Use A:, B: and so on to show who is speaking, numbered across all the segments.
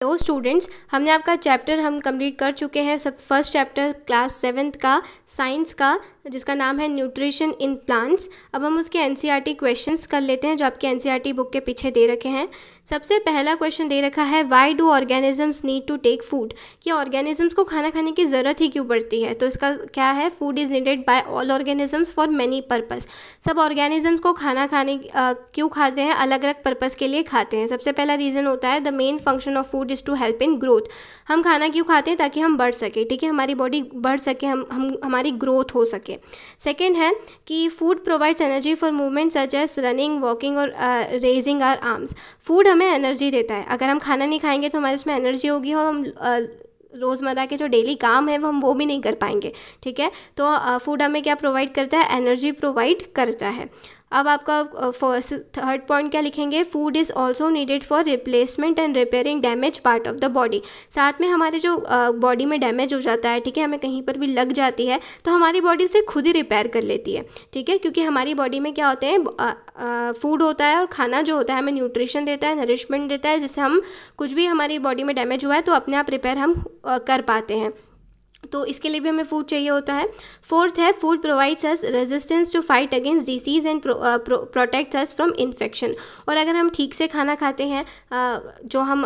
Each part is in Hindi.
A: हेलो स्टूडेंट्स, हमने आपका चैप्टर कंप्लीट कर चुके हैं। सब फर्स्ट चैप्टर क्लास 7th का साइंस का, जिसका नाम है न्यूट्रिशन इन प्लांट्स। अब हम उसके एनसीईआरटी क्वेश्चंस कर लेते हैं जो आपके एनसीईआरटी बुक के पीछे दे रखे हैं। सबसे पहला क्वेश्चन दे रखा है, why do organisms need to take food, कि ऑर्गेनिजम्स को खाना खाने की ज़रूरत ही क्यों पड़ती है। तो इसका क्या है, food is needed bye all organisms for many purpose. सब ऑर्गेनिजम्स को खाना खाने क्यों खाते हैं, अलग अलग पर्पज़ के लिए खाते हैं। सबसे पहला रीज़न होता है, the main function of food is to help in growth. हम खाना क्यों खाते हैं, ताकि हम बढ़ सके, ठीक है, हमारी बॉडी बढ़ सके, हमारी ग्रोथ हो सके। सेकेंड है कि food provides energy for movement such as running, walking और रेजिंग आवर आर्म्स। फूड हमें एनर्जी देता है। अगर हम खाना नहीं खाएंगे तो हमारे उसमें एनर्जी होगी और हम रोज़मर्रा के जो डेली काम है वो भी नहीं कर पाएंगे, ठीक है। तो फूड हमें क्या प्रोवाइड करता है, एनर्जी प्रोवाइड करता है। अब आपका थर्ड पॉइंट क्या लिखेंगे, food is also needed for replacement and repairing damage part of the body. साथ में हमारे जो बॉडी में डैमेज हो जाता है, ठीक है, हमें कहीं पर भी लग जाती है तो हमारी बॉडी से खुद ही रिपेयर कर लेती है, ठीक है, क्योंकि हमारी बॉडी में क्या होते हैं, फूड होता है और खाना जो होता है हमें न्यूट्रिशन देता है, नरिशमेंट देता है, जिससे हम कुछ भी हमारी बॉडी में डैमेज हुआ है तो अपने आप रिपेयर हम कर पाते हैं। तो इसके लिए भी हमें फूड चाहिए होता है। फोर्थ है, food provides us resistance to fight against disease and protects us from infection. और अगर हम ठीक से खाना खाते हैं, जो हम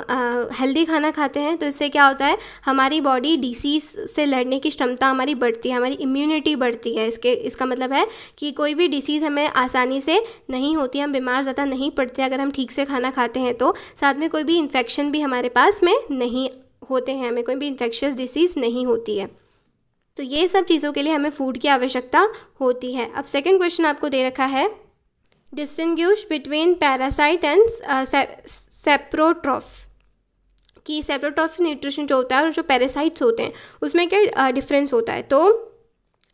A: हेल्दी खाना खाते हैं, तो इससे क्या होता है, हमारी बॉडी डिसीज से लड़ने की क्षमता हमारी बढ़ती है, हमारी इम्यूनिटी बढ़ती है। इसका मतलब है कि कोई भी डिसीज़ हमें आसानी से नहीं होती, हम बीमार ज़्यादा नहीं पड़ते अगर हम ठीक से खाना खाते हैं। तो साथ में कोई भी इन्फेक्शन भी हमारे पास में नहीं होते हैं, हमें कोई भी इन्फेक्शियस डिसीज़ नहीं होती है। तो ये सब चीज़ों के लिए हमें फूड की आवश्यकता होती है। अब सेकंड क्वेश्चन आपको दे रखा है, distinguish between parasite and saprotroph, कि सेप्रोट्रॉफ न्यूट्रिशन जो होता है और जो पैरासाइट्स होते हैं उसमें क्या डिफरेंस होता है। तो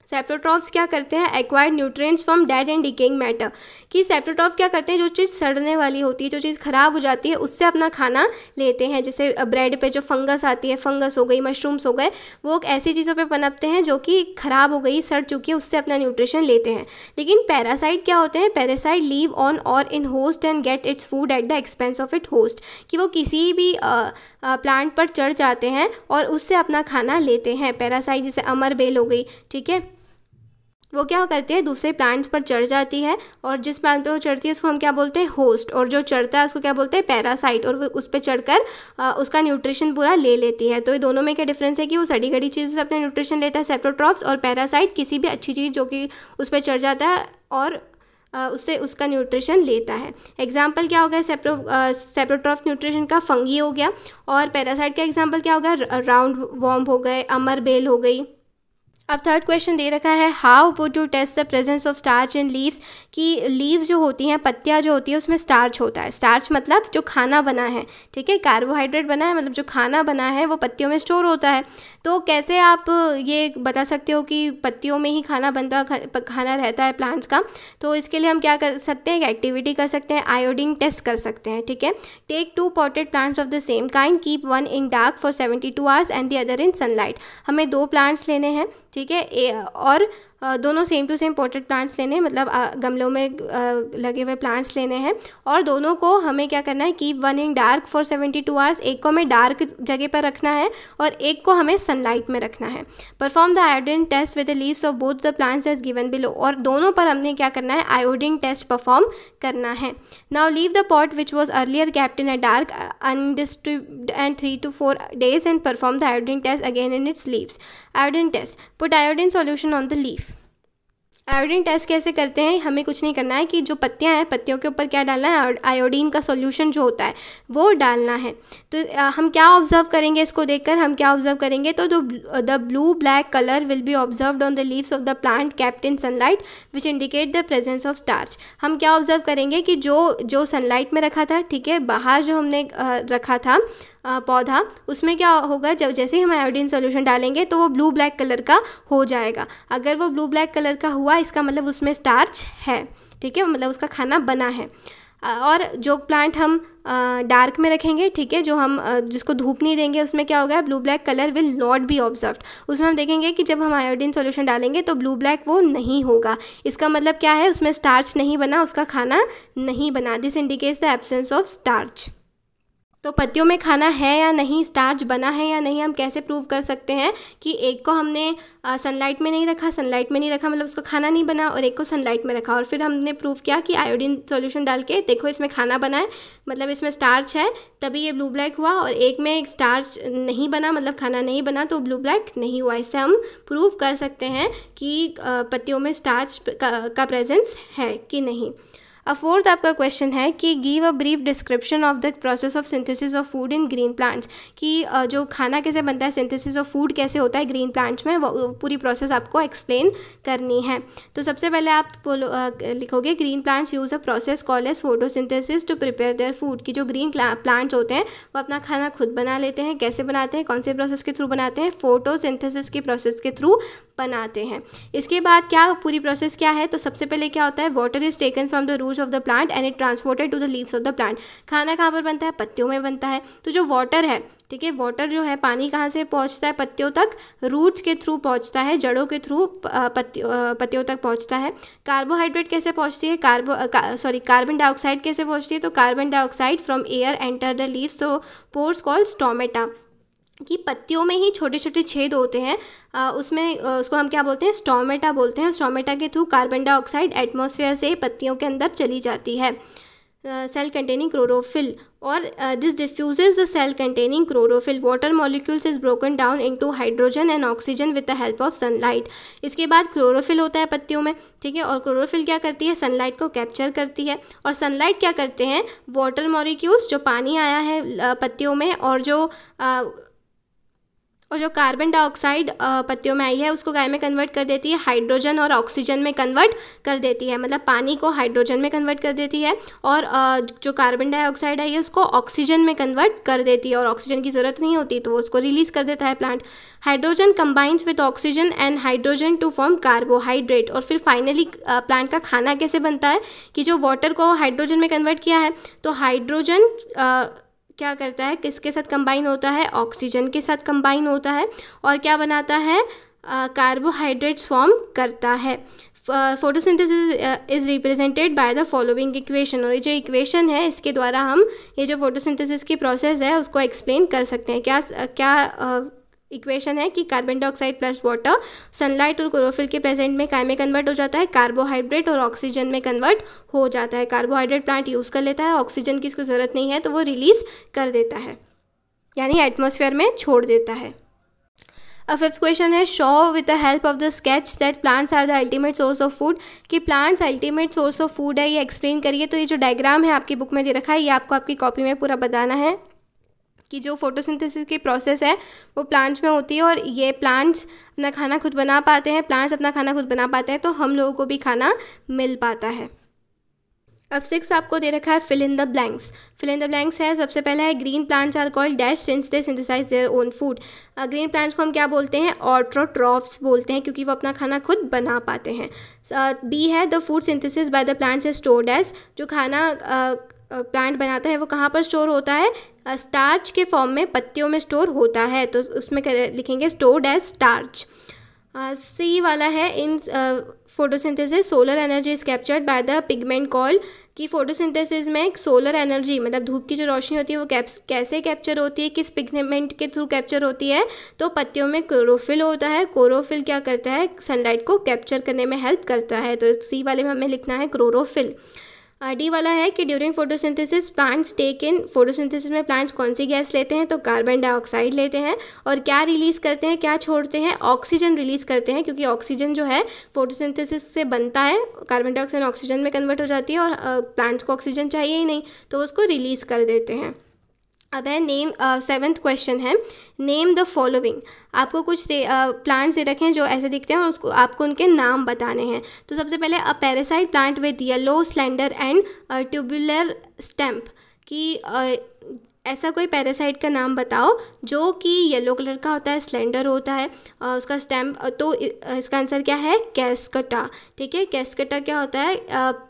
A: सेप्रोट्रॉफ्स क्या करते हैं, acquired nutrients from dead and decaying matter, कि सेप्रोट्रॉफ क्या करते हैं, जो चीज़ सड़ने वाली होती है, जो चीज़ ख़राब हो जाती है, उससे अपना खाना लेते हैं। जैसे ब्रेड पे जो फंगस आती है, फंगस हो गई, मशरूम्स हो गए, वो ऐसी चीज़ों पे पनपते हैं जो कि ख़राब हो गई, सड़ चुकी है, उससे अपना न्यूट्रिशन लेते हैं। लेकिन पैरासाइट क्या होते हैं, पैरासाइट लीव ऑन और in host and get its food at the expense of it host, कि वो किसी भी प्लांट पर चढ़ जाते हैं और उससे अपना खाना लेते हैं। पैरासाइट जैसे अमर बेल हो गई, ठीक है, वो क्या करती है, दूसरे प्लांट्स पर चढ़ जाती है और जिस प्लांट पे वो चढ़ती है उसको हम क्या बोलते हैं, होस्ट, और जो चढ़ता है उसको क्या बोलते हैं, पैरासाइट, और वो उस पर चढ़कर उसका न्यूट्रिशन पूरा ले लेती है। तो ये दोनों में क्या डिफरेंस है कि वो सड़ी गड़ी चीज़ से अपना न्यूट्रिशन लेता है सेप्रोट्रॉफ्स, और पैरासाइट किसी भी अच्छी चीज़ जो कि उस पर चढ़ जाता है और उससे उसका न्यूट्रिशन लेता है। एग्जाम्पल क्या हो गया, सेप्रोट्रॉफ न्यूट्रिशन का फंगी हो गया, और पैरासाइट का एग्जाम्पल क्या हो गया, राउंड वॉर्म हो गए, अमर बेल हो गई। अब थर्ड क्वेश्चन दे रखा है, how would you test the presence of starch in leaves, कि लीव्स जो होती हैं, पत्तियाँ जो होती है, उसमें स्टार्च होता है। स्टार्च मतलब जो खाना बना है, ठीक है, कार्बोहाइड्रेट बना है, मतलब जो खाना बना है वो पत्तियों में स्टोर होता है। तो कैसे आप ये बता सकते हो कि पत्तियों में ही खाना बनता खाना रहता है प्लांट्स का। तो इसके लिए हम क्या कर सकते हैं, एक एक्टिविटी कर सकते हैं, आयोडीन टेस्ट कर सकते हैं, ठीक है। Take 2 potted plants of the same kind, keep one in dark for 72 hours and the other in sunlight. हमें 2 प्लांट्स लेने हैं, ठीक है, और दोनों same to same potted plants लेने हैं, मतलब गमलों में लगे हुए प्लांट्स लेने हैं, और दोनों को हमें क्या करना है, keep one in dark for 72 hours, एक को हमें डार्क जगह पर रखना है और एक को हमें सनलाइट में रखना है। Perform the iodine test with the leaves of both the plants as given below, और दोनों पर हमने क्या करना है, आयोडीन टेस्ट परफॉर्म करना है। Now leave the pot which was earlier kept in a dark undisturbed and 3 to 4 days and perform the iodine test again in its leaves. Iodine test, put iodine solution on the leaf. Iodine test कैसे करते हैं, हमें कुछ नहीं करना है कि जो पत्तियां हैं, पत्तियों के ऊपर क्या डालना है, आयोडीन का सॉल्यूशन जो होता है वो डालना है। तो हम क्या ऑब्जर्व करेंगे, इसको देखकर हम क्या ऑब्जर्व करेंगे, तो the blue black colour will be observed on the leaves of the plant kept in sunlight which indicate the presence of starch. हम क्या ऑब्जर्व करेंगे कि जो सनलाइट में रखा था, ठीक है, बाहर जो हमने रखा था पौधा, उसमें क्या होगा, जब जैसे ही हम आयोडीन सॉल्यूशन डालेंगे तो वो ब्लू ब्लैक कलर का हो जाएगा। अगर वो ब्लू ब्लैक कलर का हुआ, इसका मतलब उसमें स्टार्च है, ठीक है, मतलब उसका खाना बना है। और जो प्लांट हम डार्क में रखेंगे, ठीक है, जो हम जिसको धूप नहीं देंगे, उसमें क्या होगा, blue black colour will not be observed. उसमें हम देखेंगे कि जब हम आयोडीन सॉल्यूशन डालेंगे तो ब्लू ब्लैक वो नहीं होगा। इसका मतलब क्या है, उसमें स्टार्च नहीं बना, उसका खाना नहीं बना। This indicates the absence of starch. तो पत्तियों में खाना है या नहीं, स्टार्च बना है या नहीं, हम कैसे प्रूव कर सकते हैं कि एक को हमने सनलाइट में नहीं रखा, सनलाइट में नहीं रखा मतलब उसका खाना नहीं बना, और एक को सनलाइट में रखा और फिर हमने प्रूव किया कि आयोडीन सॉल्यूशन डाल के देखो इसमें खाना बना है, मतलब इसमें स्टार्च है, तभी ये ब्लू ब्लैक हुआ, और एक में स्टार्च नहीं बना मतलब खाना नहीं बना तो ब्लू ब्लैक नहीं हुआ। इससे हम प्रूव कर सकते हैं कि पत्तियों में स्टार्च का प्रेजेंस है कि नहीं। फोर्थ आपका क्वेश्चन है कि give a brief description of the process of synthesis of food in green plants, कि जो खाना कैसे बनता है, सिंथेसिस ऑफ फूड कैसे होता है ग्रीन प्लांट्स में, वो पूरी प्रोसेस आपको एक्सप्लेन करनी है। तो सबसे पहले आप लिखोगे green plants use a process called as photosynthesis to prepare their food, कि जो ग्रीन प्लांट्स होते हैं वो अपना खाना खुद बना लेते हैं। कैसे बनाते हैं, कौन से प्रोसेस के थ्रू बनाते हैं, फोटोसिंथेसिस की प्रोसेस के थ्रू बनाते हैं। इसके बाद क्या पूरी प्रोसेस क्या है, तो सबसे पहले क्या होता है, water is taken from the roots of the plant and it transported to the leaves of the plant. खाना कहाँ पर बनता है, पत्तियों में बनता है। तो जो वाटर है, ठीक है, वाटर जो है, पानी कहाँ से पहुँचता है पत्तियों तक, रूट्स के थ्रू पहुँचता है, जड़ों के थ्रू पत्तियों तक पहुँचता है। कार्बोहाइड्रेट कैसे पहुँचती है, कार्बन डाइऑक्साइड कैसे पहुँचती है, तो carbon dioxide from air enter the leaves तो पोर्स कॉल्ड स्टोमेटा, कि पत्तियों में ही छोटे छोटे छेद होते हैं, उसमें उसको हम क्या बोलते हैं, स्टोमेटा बोलते हैं। स्टोमेटा के थ्रू कार्बन डाइऑक्साइड एटमॉस्फेयर से पत्तियों के अंदर चली जाती है। सेल कंटेनिंग क्लोरोफिल, और this diffuses the cell containing chlorophyll, water molecules is broken down into hydrogen and oxygen with the help of sunlight. इसके बाद क्लोरोफिल होता है पत्तियों में, ठीक है, और क्लोरोफिल क्या करती है, सनलाइट को कैप्चर करती है, और सनलाइट क्या करते हैं, वाटर मॉलिक्यूल्स जो पानी आया है पत्तियों में और जो कार्बन डाइऑक्साइड पत्तियों में आई है उसको क्या में कन्वर्ट कर देती है, हाइड्रोजन और ऑक्सीजन में कन्वर्ट कर देती है, मतलब पानी को हाइड्रोजन में कन्वर्ट कर देती है, और जो कार्बन डाइऑक्साइड आई है उसको ऑक्सीजन में कन्वर्ट कर देती है, और ऑक्सीजन की ज़रूरत नहीं होती तो वो उसको रिलीज़ कर देता है प्लांट। Hydrogen combines with oxygen and hydrogen to form carbohydrate. और फिर फाइनली प्लांट का खाना कैसे बनता है, कि जो वाटर को हाइड्रोजन में कन्वर्ट किया है तो हाइड्रोजन क्या करता है, किसके साथ कंबाइन होता है, ऑक्सीजन के साथ कंबाइन होता है, और क्या बनाता है, कार्बोहाइड्रेट्स फॉर्म करता है। Photosynthesis is represented by the following equation, और ये जो इक्वेशन है इसके द्वारा हम ये जो फोटोसिंथेसिस की प्रोसेस है उसको एक्सप्लेन कर सकते हैं। क्या इक्वेशन है कि carbon dioxide plus water sunlight और क्लोरोफिल के प्रेजेंट में काय में कन्वर्ट हो जाता है, कार्बोहाइड्रेट और ऑक्सीजन में कन्वर्ट हो जाता है। कार्बोहाइड्रेट प्लांट यूज़ कर लेता है, ऑक्सीजन की इसको ज़रूरत नहीं है तो वो रिलीज़ कर देता है, यानी एटमॉस्फेयर में छोड़ देता है। फिफ्थ क्वेश्चन है show with the help of the sketch that plants are the ultimate source of food, कि plants ultimate source of food है, ये एक्सप्लेन करिए। तो ये जो डायग्राम है आपकी बुक में दे रखा है, ये आपको आपकी कॉपी में पूरा बताना है कि जो फोटोसिंथेसिस की प्रोसेस है वो प्लांट्स में होती है, और ये प्लांट्स अपना खाना खुद बना पाते हैं, प्लांट्स अपना खाना खुद बना पाते हैं तो हम लोगों को भी खाना मिल पाता है। अब 6 आपको दे रखा है fill in the blanks. Fill in the blanks है, सबसे पहला है green plants are called dash since they synthesise their own food. Green plants को हम क्या बोलते हैं, ऑटोट्रॉफ्स बोलते हैं, क्योंकि वो अपना खाना खुद बना पाते हैं। बी है the food synthesis by the plants is stored as, जो खाना प्लांट बनाता है वो कहाँ पर स्टोर होता है, स्टार्च के फॉर्म में पत्तियों में स्टोर होता है, तो उसमें लिखेंगे स्टोर्ड एज स्टार्च। सी वाला है in photosynthesis solar energy is captured by the pigment call, कि फोटोसिंथेसिस में सोलर एनर्जी मतलब धूप की जो रोशनी होती है वो कैसे कैप्चर होती है, किस पिगमेंट के थ्रू कैप्चर होती है, तो पत्तियों में क्लोरोफिल होता है। क्लोरोफिल क्या करता है, सनलाइट को कैप्चर करने में हेल्प करता है, तो सी वाले में हमें लिखना है क्लोरोफिल। डी वाला है कि ड्यूरिंग फोटोसिंथेसिस प्लांट्स टेक इन, फोटोसिंथेसिस में प्लांट्स कौन सी गैस लेते हैं, तो कार्बन डाइऑक्साइड लेते हैं, और क्या रिलीज़ करते हैं, क्या छोड़ते हैं, ऑक्सीजन रिलीज़ करते हैं, क्योंकि ऑक्सीजन जो है फोटोसिंथेसिस से बनता है, कार्बन डाइऑक्साइड ऑक्सीजन में कन्वर्ट हो जाती है, और प्लांट्स को ऑक्सीजन चाहिए ही नहीं तो उसको रिलीज़ कर देते हैं। अब है नेम, 7th क्वेश्चन है नेम द फॉलोइंग। आपको कुछ प्लांट्स दे रखे हैं जो ऐसे दिखते हैं और उसको आपको उनके नाम बताने हैं। तो सबसे पहले a parasite plant with yellow slender and tubular stamp, कि ऐसा कोई पैरासाइट का नाम बताओ जो कि येलो कलर का होता है, स्लेंडर होता है, उसका स्टेम्प, तो इसका आंसर क्या है, कैस्कटा। ठीक है, कैस्कटा क्या होता है,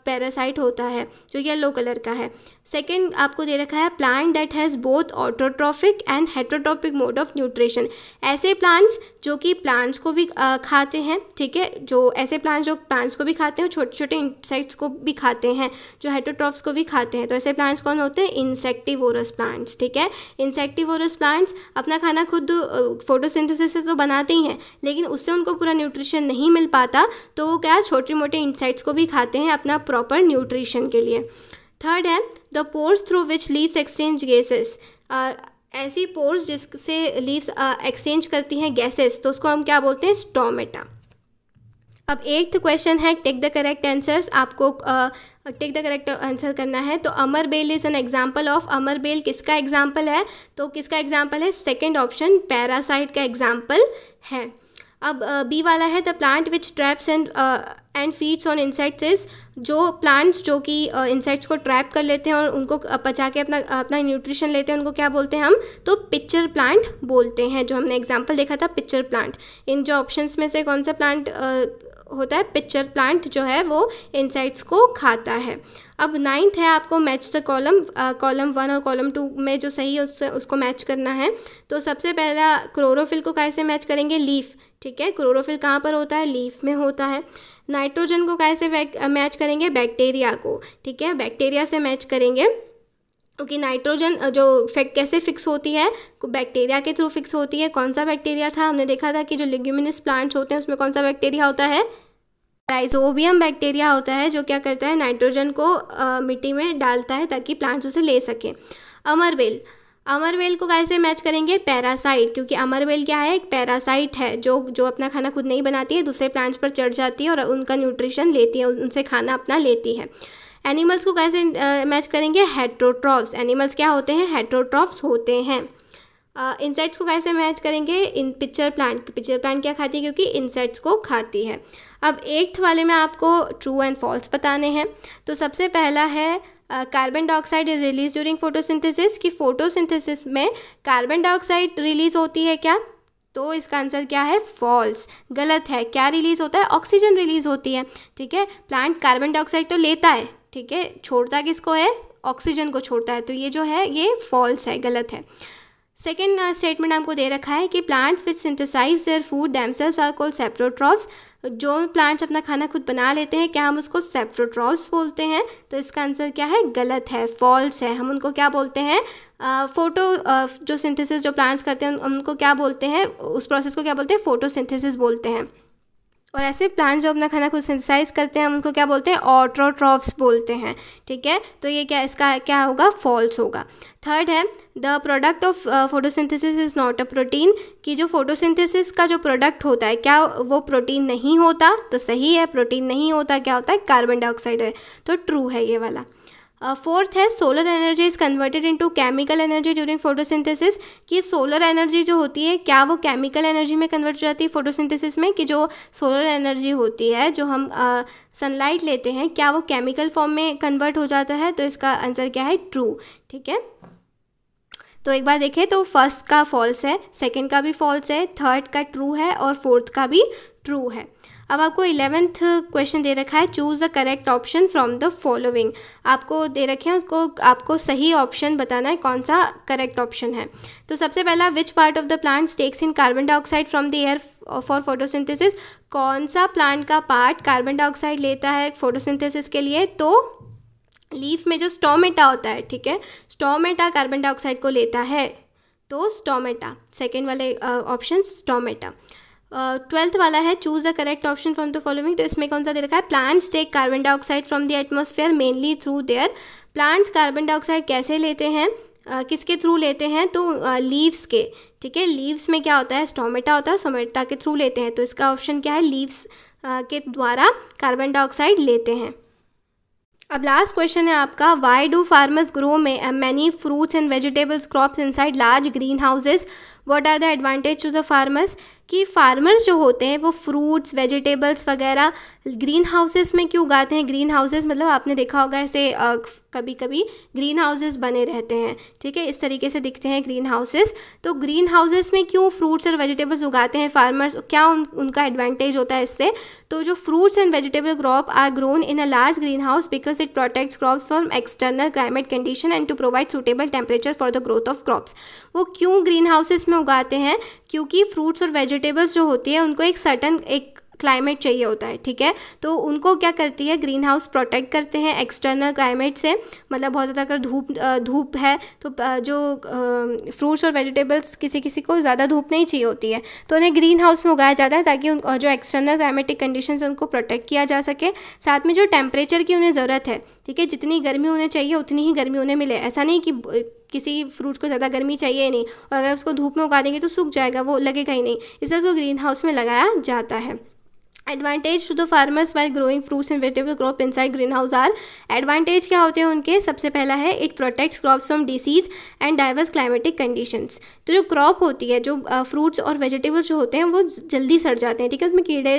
A: पैरासाइट होता है जो येलो कलर का है। सेकेंड आपको दे रखा है plant that has both autotrophic and heterotrophic mode of nutrition. ऐसे प्लांट्स जो कि प्लांट्स को भी खाते हैं, ठीक है, जो ऐसे प्लांट्स जो प्लांट्स को भी खाते हैं, छोटे छोटे इंसेक्ट्स को भी खाते हैं, जो हेटरोट्रॉफ्स को भी खाते हैं। तो ऐसे प्लांट्स कौन होते हैं? इंसेक्टिवोरस प्लांट्स, ठीक है। इंसेक्टिवोरस प्लांट्स अपना खाना खुद फोटोसिंथेसिस से तो बनाते ही हैं, लेकिन उससे उनको पूरा न्यूट्रिशन नहीं मिल पाता, तो वो क्या छोटे मोटे इंसेक्ट्स को भी खाते हैं अपना प्रॉपर न्यूट्रिशन के लिए। थर्ड है the pores through which leaves exchange gases. ऐसी पोर्स जिससे लीव्स एक्सचेंज करती हैं गैसेस, तो उसको हम क्या बोलते हैं? स्टोमेटा। अब 8th क्वेश्चन है टेक द करेक्ट आंसर्स। आपको टेक द करेक्ट आंसर करना है। तो अमर बेल इज़ एन एग्जाम्पल ऑफ। अमर बेल किसका एग्जाम्पल है? तो किसका एग्जाम्पल है? सेकेंड ऑप्शन, पैरासाइट का एग्जाम्पल है। अब बी वाला है the plant which traps and feeds on insects is. जो प्लांट्स जो कि इंसेक्ट्स को ट्रैप कर लेते हैं और उनको पचा के अपना न्यूट्रिशन लेते हैं, उनको क्या बोलते हैं हम? तो पिक्चर प्लांट बोलते हैं, जो हमने एग्जाम्पल देखा था पिक्चर प्लांट। इन जो ऑप्शंस में से कौन सा प्लांट होता है? पिक्चर प्लांट जो है वो इंसेक्ट्स को खाता है। अब 9th है आपको मैच द कॉलम। कॉलम 1 और कॉलम 2 में जो सही है उसको मैच करना है। तो सबसे पहला क्लोरोफिल को कैसे मैच करेंगे? लीफ, ठीक है। क्लोरोफिल कहाँ पर होता है? लीफ में होता है। नाइट्रोजन को कैसे मैच करेंगे? बैक्टीरिया को, ठीक है, बैक्टीरिया से मैच करेंगे, क्योंकि नाइट्रोजन जो कैसे फिक्स होती है? बैक्टीरिया के थ्रू फिक्स होती है। कौन सा बैक्टीरिया था? हमने देखा था कि जो लेग्यूमिनस प्लांट्स होते हैं उसमें कौन सा बैक्टीरिया होता है? राइजोबियम बैक्टीरिया होता है, जो क्या करता है? नाइट्रोजन को मिट्टी में डालता है ताकि प्लांट्स उसे ले सकें। अमरबेल, अमरबेल को कैसे मैच करेंगे? पैरासाइट, क्योंकि अमरबेल क्या है? एक पैरासाइट है जो अपना खाना खुद नहीं बनाती है, दूसरे प्लांट्स पर चढ़ जाती है और उनका न्यूट्रिशन लेती है, उनसे खाना अपना लेती है। एनिमल्स को कैसे मैच करेंगे? हेटरोट्रॉफ्स। एनिमल्स क्या होते हैं? हेटरोट्रॉफ्स होते हैं। इंसेक्ट्स को कैसे मैच करेंगे? इन पिक्चर प्लांट। पिक्चर प्लांट क्या खाती है? क्योंकि इंसेक्ट्स को खाती है। अब 8th वाले में आपको ट्रू एंड फॉल्स बताने हैं। तो सबसे पहला है carbon dioxide is release during photosynthesis. कि फोटोसिंथेसिस में कार्बन डाइऑक्साइड रिलीज होती है क्या? तो इसका आंसर क्या है? फॉल्स, गलत है। क्या रिलीज होता है? ऑक्सीजन रिलीज होती है, ठीक है। प्लांट कार्बन डाइऑक्साइड तो लेता है, ठीक है, छोड़ता किसको है? ऑक्सीजन को छोड़ता है। तो ये जो है ये फॉल्स है, गलत है। सेकेंड स्टेटमेंट आपको दे रखा है कि plants which synthesize their food themselves are called saprotrophs. जो प्लांट्स अपना खाना खुद बना लेते हैं, क्या हम उसको सेप्रोट्रॉफ्स बोलते हैं? तो इसका आंसर क्या है? गलत है, फॉल्स है। हम उनको क्या बोलते हैं? जो सिंथेसिस जो प्लांट्स करते हैं उनको क्या बोलते हैं? उस प्रोसेस को क्या बोलते हैं? फोटोसिंथेसिस बोलते हैं। और ऐसे प्लांट्स जो अपना खाना खुद सिंथेसाइज करते हैं हम उनको क्या बोलते हैं? ऑटोट्रॉफ्स बोलते हैं, ठीक है। तो ये क्या, इसका क्या होगा? फॉल्स होगा। थर्ड है the product of photosynthesis is not a protein. कि जो फोटोसिंथेसिस का जो प्रोडक्ट होता है क्या वो प्रोटीन नहीं होता? तो सही है, प्रोटीन नहीं होता। क्या होता है? कार्बन डाइऑक्साइड है। तो ट्रू है ये वाला। फोर्थ है solar energy is converted into chemical energy during photosynthesis. कि सोलर एनर्जी जो होती है क्या वो केमिकल एनर्जी में कन्वर्ट हो जाती है फोटोसिंथेसिस में? कि जो सोलर एनर्जी होती है जो हम सनलाइट लेते हैं, क्या वो केमिकल फॉर्म में कन्वर्ट हो जाता है? तो इसका आंसर क्या है? ट्रू, ठीक है। तो एक बार देखें तो फर्स्ट का फॉल्स है, सेकंड का भी फॉल्स है, थर्ड का ट्रू है और फोर्थ का भी ट्रू है। अब आपको 11th क्वेश्चन दे रखा है choose the correct option from the following. आपको दे रखे हैं उसको आपको सही ऑप्शन बताना है, कौन सा करेक्ट ऑप्शन है। तो सबसे पहला which part of the plant takes in carbon dioxide from the air for photosynthesis. कौन सा प्लांट का पार्ट कार्बन डाइऑक्साइड लेता है फोटोसिंथेसिस के लिए? तो लीफ में जो स्टोमेटा होता है, ठीक है, स्टोमेटा कार्बन डाइऑक्साइड को लेता है। तो स्टोमेटा, सेकेंड वाले ऑप्शन स्टोमेटा। 12th वाला है choose the correct option from the following. तो इसमें कौन सा दे रखा है? Plants take carbon dioxide from the atmosphere mainly through their. Plants carbon dioxide कैसे लेते हैं? किसके थ्रू लेते हैं? तो लीव्स के, ठीक है। लीव्स में क्या होता है? स्टोमेटा होता है, स्टोमेटा के थ्रू लेते हैं। तो इसका ऑप्शन क्या है? लीव्स के द्वारा कार्बन डाइऑक्साइड लेते हैं। अब लास्ट क्वेश्चन है आपका why do farmers grow many fruits and vegetables crops inside large greenhouses. What are the advantage to the farmers, कि फार्मर्स जो होते हैं वो फ्रूट्स वेजिटेबल्स वगैरह ग्रीन हाउसेस में क्यों उगाते हैं। ग्रीन हाउसेस मतलब आपने देखा होगा ऐसे कभी कभी ग्रीन हाउसेस बने रहते हैं, ठीक है, इस तरीके से दिखते हैं ग्रीन हाउसेस। तो ग्रीन हाउसेस में क्यों फ्रूट्स और वेजिटेबल्स उगाते हैं फार्मर्स, क्या उनका एडवांटेज होता है इससे। तो जो fruits and vegetable crop are grown in a large green house because it protects crops from external climate condition and to provide suitable temperature for the growth of crops. वो क्यों ग्रीन हाउसेस में उगाते हैं, क्योंकि फ्रूट्स और वेजिटेबल्स जो होती है उनको एक सर्टन एक क्लाइमेट चाहिए होता है, ठीक है। तो उनको क्या करती है ग्रीन हाउस प्रोटेक्ट करते हैं एक्सटर्नल क्लाइमेट से, मतलब बहुत ज़्यादा अगर धूप है तो जो फ्रूट्स और वेजिटेबल्स किसी किसी को ज़्यादा धूप नहीं चाहिए होती है तो उन्हें ग्रीन हाउस में उगाया जाता है ताकि जो एक्सटर्नल क्लाइमेटिक कंडीशंस है उनको प्रोटेक्ट किया जा सके। साथ में जो टेम्परेचर की उन्हें ज़रूरत है, ठीक है, जितनी गर्मी उन्हें चाहिए उतनी ही गर्मी उन्हें मिले। ऐसा नहीं कि किसी फ्रूट को ज़्यादा गर्मी चाहिए ही नहीं और अगर उसको धूप में उगा देंगे तो सूख जाएगा, वो लगेगा ही नहीं, इसलिए उसको ग्रीन हाउस में लगाया जाता है। Advantage to the farmers while growing fruits and vegetable crop inside green house are, advantage क्या होते हैं उनके, सबसे पहला है it protects crops from disease and diverse climatic conditions. तो जो क्रॉप होती है, जो फ्रूट्स और वेजिटेबल्स जो होते हैं वो जल्दी सड़ जाते हैं, ठीक है, उसमें कीड़े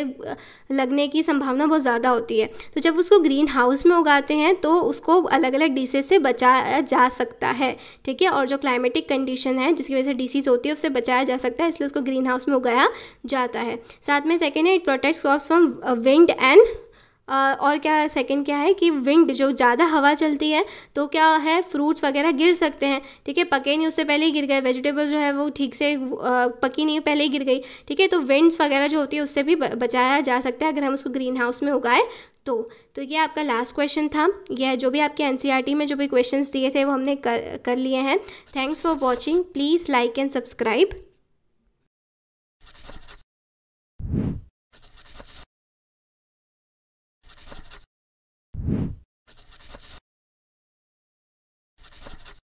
A: लगने की संभावना बहुत ज़्यादा होती है। तो जब उसको ग्रीन हाउस में उगाते हैं तो उसको अलग अलग डिसीज से बचाया जा सकता है, ठीक है, और जो क्लाइमेटिक कंडीशन है जिसकी वजह से डिसीज होती है उससे बचाया जा सकता है, इसलिए उसको ग्रीन हाउस में उगाया जाता है। साथ में सेकेंड है it protects crops from wind and और क्या सेकंड क्या है कि विंड, जो ज़्यादा हवा चलती है तो क्या है फ्रूट्स वगैरह गिर सकते हैं, ठीक है, पके नहीं उससे पहले ही गिर गए, वेजिटेबल्स जो है वो ठीक से पकी नहीं पहले ही गिर गई, ठीक है, तो विंड्स वगैरह जो होती है उससे भी बचाया जा सकता है अगर हम उसको ग्रीन हाउस में उगाए तो ये आपका लास्ट क्वेश्चन था। यह जो भी आपके एनसीईआरटी में जो भी क्वेश्चंस दिए थे वो हमने कर लिए हैं। Thanks for watching, please like and subscribe.